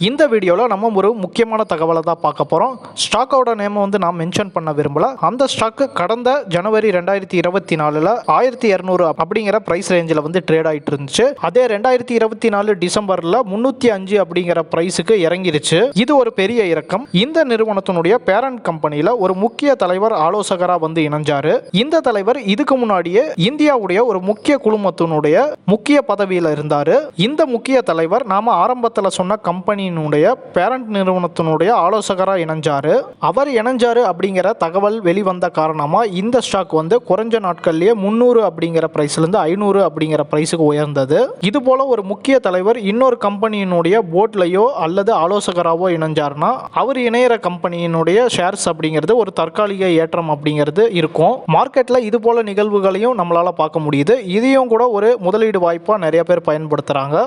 இந்த வீடியோவில் நம்ம ஒரு முக்கியமான தகவலை தான் பார்க்க போகிறோம். ஸ்டாக்கோட நேம் நான் மென்ஷன் பண்ண விரும்பல. அந்த ஸ்டாக்கு கடந்த ஜனவரி 2024 1200 அப்படிங்கிற பிரைஸ் ரேஞ்சில் ட்ரேட் ஆகிட்டு இருந்துச்சு. அதே 2024 டிசம்பரில் 305 அப்படிங்கிற பிரைஸுக்கு இறங்கிருச்சு. இது ஒரு பெரிய இறக்கம். இந்த நிறுவனத்தினுடைய பேரண்ட் கம்பெனியில் ஒரு முக்கிய தலைவர் ஆலோசகராக இணைஞ்சாரு. இந்த தலைவர் இதுக்கு முன்னாடியே இந்தியாவுடைய ஒரு முக்கிய குழுமத்தினுடைய முக்கிய பதவியில் இருந்தார். இந்த முக்கிய தலைவர் நாம ஆரம்பத்தில் சொன்ன கம்பெனியினுடைய பேரண்ட் நிறுவனத்தினுடைய ஆலோசகராக இணைஞ்சாரு. அவர் இணைஞ்சாரு அப்படிங்கிற தகவல் வெளிவந்த காரணமா இந்த ஸ்டாக் குறைஞ்ச நாட்கள்லயே 300 அப்படிங்கிற பிரைஸ்ல இருந்து 500 அப்படிங்கிற பிரைஸுக்கு உயர்ந்தது. இது போல ஒரு முக்கிய தலைவர் இன்னொரு கம்பெனியினுடைய போர்ட்லயோ அல்லது ஆலோசகராவோ இணைஞ்சாருன்னா அவர் இணையற கம்பெனியினுடைய ஷேர்ஸ் அப்படிங்கிறது ஒரு தற்காலிக ஏற்றம் அப்படிங்கிறது இருக்கும். மார்க்கெட்ல இது போல நிகழ்வுகளையும் நம்மளால பார்க்க முடியுது. இதையும் கூட ஒரு முதலீடு வாய்ப்பா நிறைய பேர் பயன்படுத்துறாங்க.